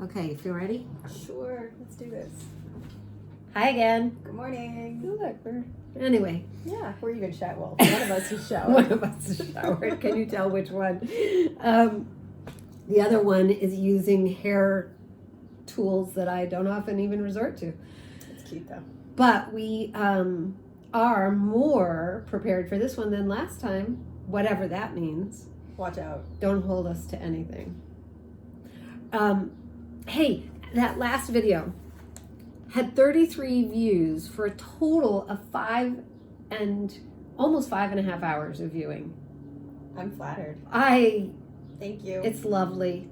Okay, feel ready? Sure, let's do this. Hi again. Good morning. Oh, look, anyway. Yeah, we're even showered. Well, one of us is showered. One of us is showered. Can you tell which one? The other one is using hair tools that I don't often even resort to. It's cute though. But we are more prepared for this one than last time, whatever that means. Watch out. Don't hold us to anything. Hey, that last video had 33 views for a total of almost 5.5 hours of viewing. I'm flattered. Thank you. It's lovely.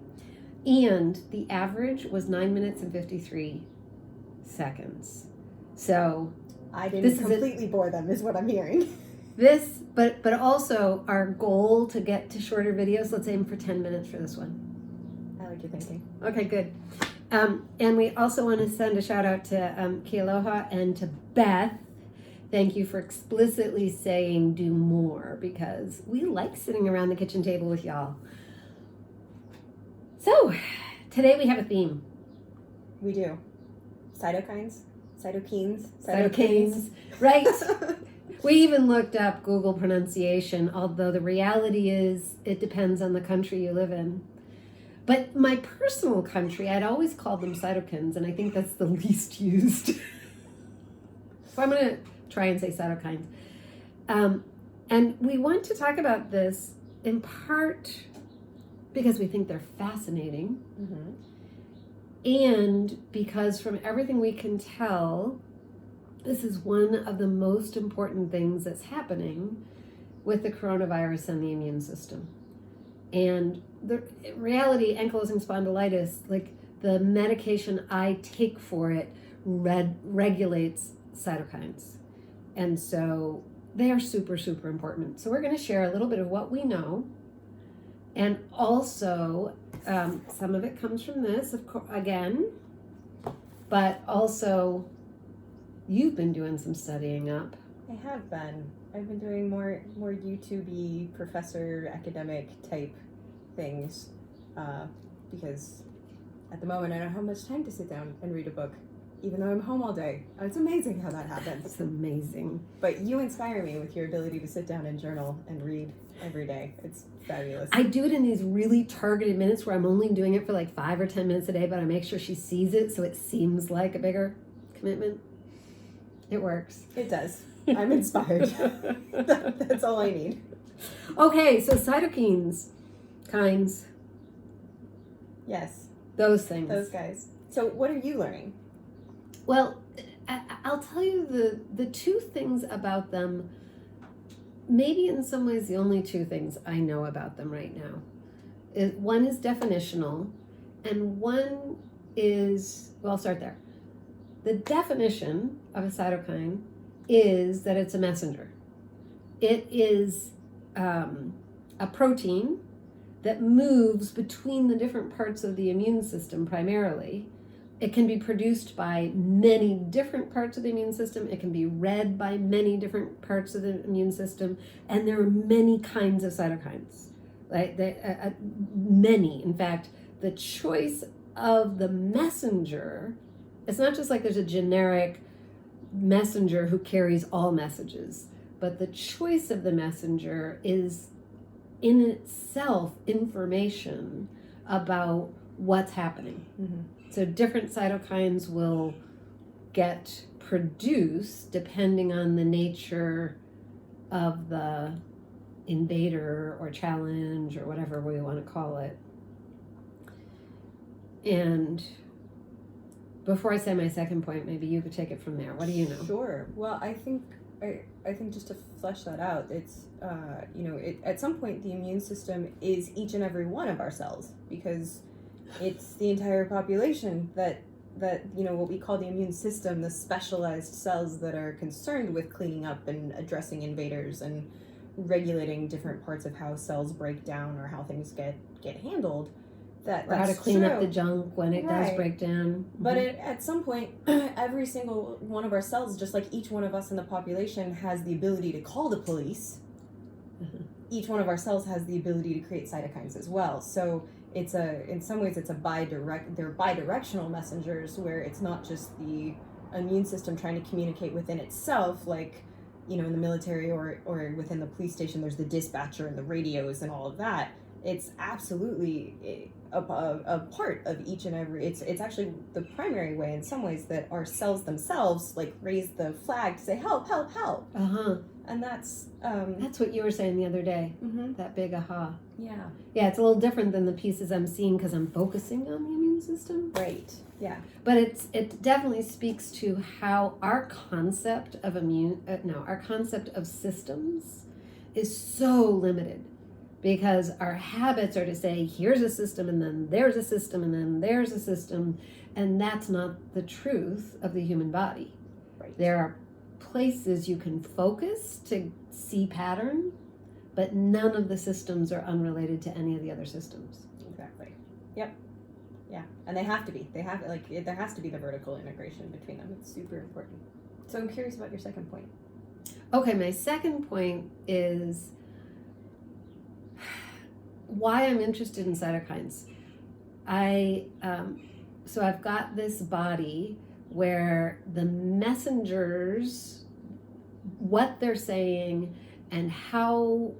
And the average was 9 minutes and 53 seconds. So I didn't completely bore them is what I'm hearing. But also our goal to get to shorter videos, let's aim for 10 minutes for this one. I like your thinking. Okay, good. And we also want to send a shout out to Kealoha and to Beth. Thank you for explicitly saying do more, because we like sitting around the kitchen table with y'all. So today we have a theme. We do. Cytokines. Cytokines. Right. We even looked up Google pronunciation, although the reality is it depends on the country you live in. But my personal country, I'd always called them cytokines, and I think that's the least used. So I'm going to try and say cytokines. And we want to talk about this in part because we think they're fascinating, and because from everything we can tell, this is one of the most important things that's happening with the coronavirus and the immune system. And the reality, ankylosing spondylitis, like the medication I take for it regulates cytokines. And so they are super, super important. So we're going to share a little bit of what we know. And also, some of it comes from this, of course, again, but also you've been doing some studying up. I have been. I've been doing more YouTube-y professor academic type things because at the moment I don't have much time to sit down and read a book, even though I'm home all day. It's amazing how that happens. It's amazing. But you inspire me with your ability to sit down and journal and read every day. It's fabulous. I do it in these really targeted minutes where I'm only doing it for like 5 or 10 minutes a day, but I make sure she sees it so it seems like a bigger commitment. It works. It does. I'm inspired. That's all I need. Okay, so cytokines. Yes. Those things. Those guys. So what are you learning? Well, I'll tell you the two things about them, maybe in some ways the only two things I know about them right now. One is definitional, and one is, well, I'll start there. The definition of a cytokine is that it's a messenger. It is a protein that moves between the different parts of the immune system primarily. It can be produced by many different parts of the immune system. It can be read by many different parts of the immune system. And there are many kinds of cytokines. Many. In fact, the choice of the messenger, it's not just like there's a generic messenger who carries all messages, but the choice of the messenger is in itself information about what's happening. So different cytokines will get produced depending on the nature of the invader or challenge or whatever we want to call it. And before I say my second point, maybe you could take it from there. What do you know? Sure. Well, I think just to flesh that out, it's at some point the immune system is each and every one of our cells, because it's the entire population that what we call the immune system, the specialized cells that are concerned with cleaning up and addressing invaders and regulating different parts of how cells break down or how things get handled. Or how to clean up the junk when it does break down. But at some point, every single one of our cells, just like each one of us in the population, has the ability to call the police. Each one of our cells has the ability to create cytokines as well. So in some ways it's they're bidirectional messengers, where it's not just the immune system trying to communicate within itself, like, you know, in the military or within the police station, there's the dispatcher and the radios and all of that. It's absolutely a part of each and every, it's actually the primary way in some ways that our cells themselves like raise the flag to say help, help, help. And that's what you were saying the other day. Mm-hmm. That big aha. Yeah. Yeah, it's a little different than the pieces I'm seeing because I'm focusing on the immune system. Right. Yeah. But it definitely speaks to how our concept of our concept of systems is so limited, because our habits are to say, here's a system, and then there's a system, and then there's a system, and that's not the truth of the human body. Right. There are places you can focus to see pattern, but none of the systems are unrelated to any of the other systems. Exactly. Yep. Yeah, and they have to be. There has to be the vertical integration between them. It's super important. So I'm curious about your second point. Okay, my second point is why I'm interested in cytokines. So I've got this body where the messengers, what they're saying and how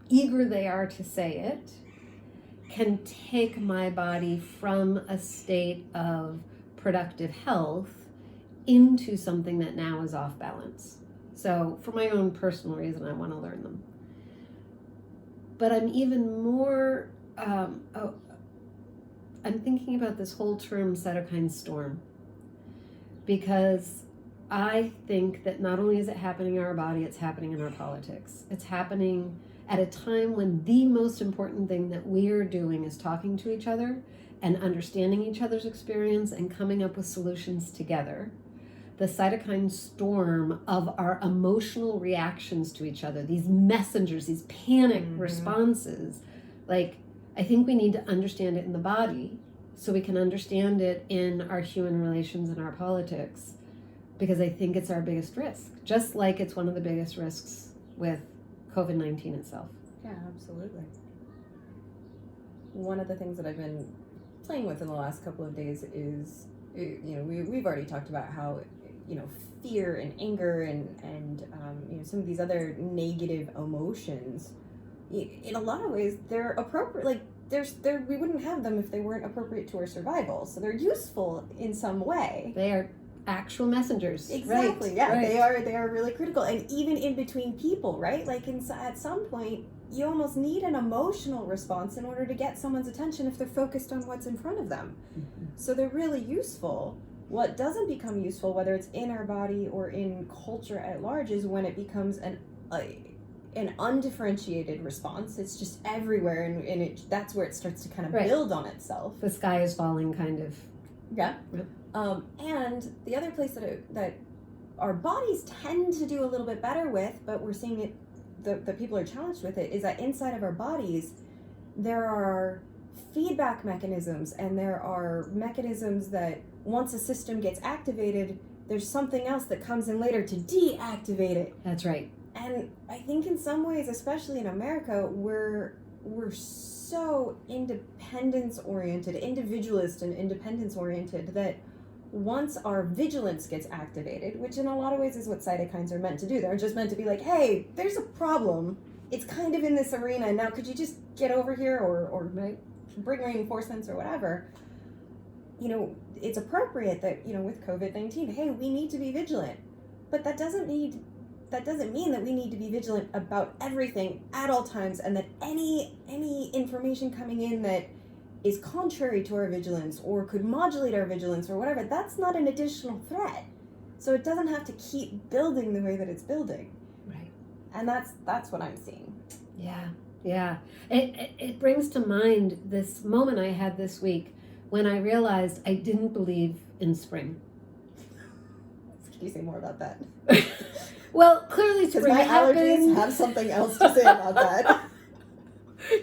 eager they are to say it, can take my body from a state of productive health into something that now is off balance. So for my own personal reason, I want to learn them. But I'm even more, I'm thinking about this whole term cytokine storm, because I think that not only is it happening in our body, it's happening in our politics. It's happening at a time when the most important thing that we are doing is talking to each other and understanding each other's experience and coming up with solutions together. The cytokine storm of our emotional reactions to each other, these messengers, these panic responses, like, I think we need to understand it in the body so we can understand it in our human relations and our politics, because I think it's our biggest risk, just like it's one of the biggest risks with COVID-19 itself. Yeah, absolutely. One of the things that I've been playing with in the last couple of days is, you know, we've already talked about how, you know, fear and anger and you know, some of these other negative emotions, in a lot of ways, they're appropriate. Like, we wouldn't have them if they weren't appropriate to our survival. So they're useful in some way. They are actual messengers. Exactly. Right. Yeah, right. they are really critical, and even in between people, right? Like, at some point, you almost need an emotional response in order to get someone's attention if they're focused on what's in front of them. Mm-hmm. So they're really useful. What doesn't become useful, whether it's in our body or in culture at large, is when it becomes an undifferentiated response. It's just everywhere, and that's where it starts to kind of build on itself. The sky is falling, kind of. Yeah. Yep. And the other place that our bodies tend to do a little bit better with, but we're seeing it, the people are challenged with it, is that inside of our bodies, there are feedback mechanisms, and there are mechanisms that once a system gets activated, there's something else that comes in later to deactivate it. That's right. And I think in some ways, especially in America, we're so independence-oriented, individualist and independence-oriented, that once our vigilance gets activated, which in a lot of ways is what cytokines are meant to do. They're just meant to be like, hey, there's a problem. It's kind of in this arena. Now, could you just get over here or bring reinforcements or whatever? You know, it's appropriate that, you know, with COVID-19, hey, we need to be vigilant. But that doesn't mean that we need to be vigilant about everything at all times, and that any information coming in that is contrary to our vigilance or could modulate our vigilance or whatever, that's not an additional threat. So it doesn't have to keep building the way that it's building. Right. And that's what I'm seeing. Yeah. Yeah. It brings to mind this moment I had this week when I realized I didn't believe in spring. Can you say more about that? Well, clearly spring happened. Because my allergies have something else to say about that.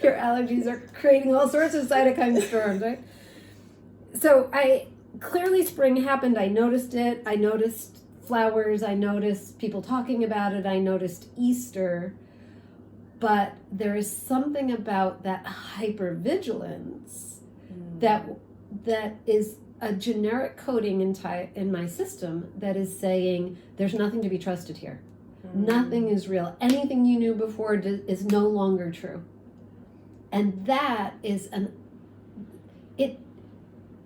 Your allergies are creating all sorts of cytokine storms, right? So clearly spring happened. I noticed it. I noticed flowers. I noticed people talking about it. I noticed Easter. But there is something about that hypervigilance that is a generic coding in my system that is saying there's nothing to be trusted here. Nothing is real. Anything you knew before is no longer true. And that is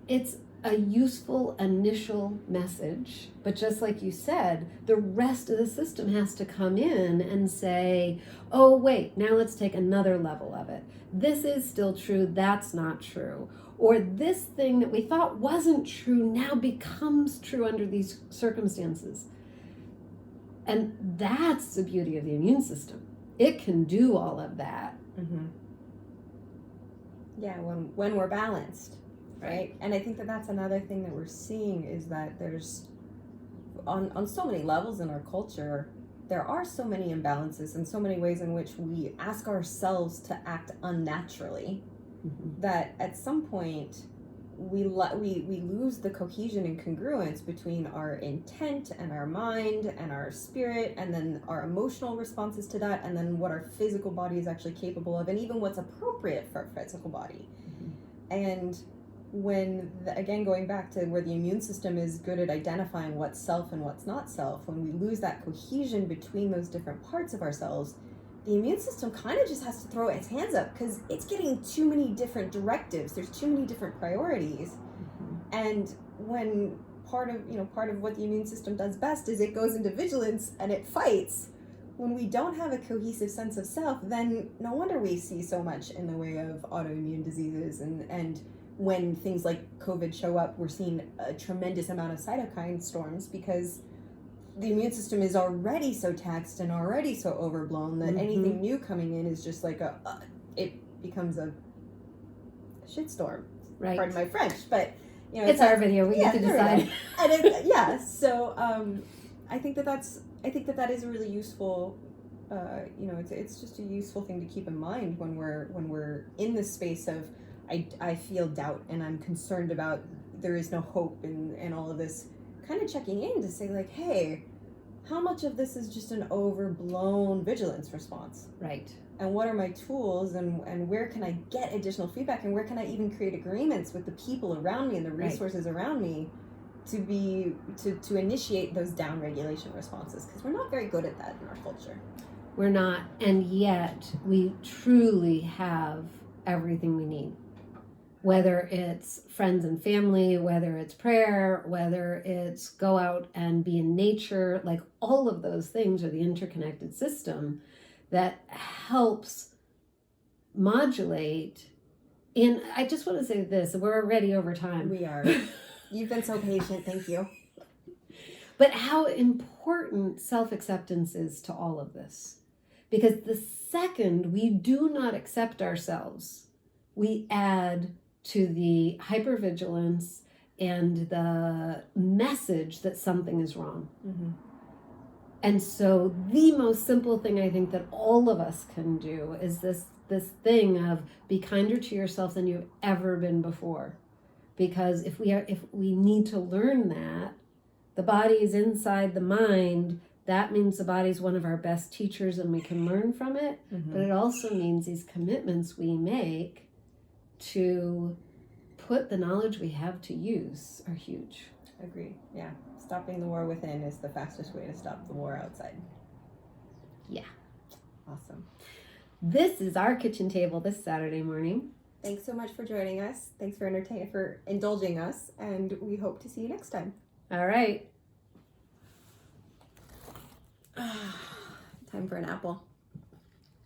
it's a useful initial message, but just like you said, the rest of the system has to come in and say, oh wait, now let's take another level of it. This is still true, that's not true. Or this thing that we thought wasn't true now becomes true under these circumstances. And that's the beauty of the immune system. It can do all of that. Mm-hmm. Yeah, when we're balanced, right? And I think that that's another thing that we're seeing is that there's, on so many levels in our culture, there are so many imbalances and so many ways in which we ask ourselves to act unnaturally, that at some point we lose the cohesion and congruence between our intent and our mind and our spirit, and then our emotional responses to that, and then what our physical body is actually capable of, and even what's appropriate for our physical body. And when, again, going back to where the immune system is good at identifying what's self and what's not self, when we lose that cohesion between those different parts of ourselves, the immune system kind of just has to throw its hands up because it's getting too many different directives. There's too many different priorities. And when part of what the immune system does best is it goes into vigilance and it fights. When we don't have a cohesive sense of self, then no wonder we see so much in the way of autoimmune diseases. And when things like COVID show up, we're seeing a tremendous amount of cytokine storms because the immune system is already so taxed and already so overblown that anything new coming in is just like it becomes a shitstorm. Right. Pardon my French, but it's our video. We get to decide. And so I think that is a really useful. It's just a useful thing to keep in mind when we're in the space of I feel doubt and I'm concerned about there is no hope and all of this. Kind of checking in to say like, hey, how much of this is just an overblown vigilance response? Right. And what are my tools and where can I get additional feedback and where can I even create agreements with the people around me and the resources around me to initiate those down regulation responses? Because we're not very good at that in our culture. We're not, and yet we truly have everything we need. Whether it's friends and family, whether it's prayer, whether it's go out and be in nature, like all of those things are the interconnected system that helps modulate. And I just want to say this, we're already over time. We are. You've been so patient, thank you. But how important self-acceptance is to all of this. Because the second we do not accept ourselves, we add to the hypervigilance and the message that something is wrong. And so the most simple thing I think that all of us can do is this thing of be kinder to yourself than you've ever been before. Because if we need to learn that, the body is inside the mind, that means the body is one of our best teachers and we can learn from it. But it also means these commitments we make to put the knowledge we have to use are huge. Agreed. Yeah. Stopping the war within is the fastest way to stop the war outside. Yeah. Awesome. This is our kitchen table this Saturday morning. Thanks so much for joining us. Thanks for indulging us, and we hope to see you next time. All right. Time for an apple.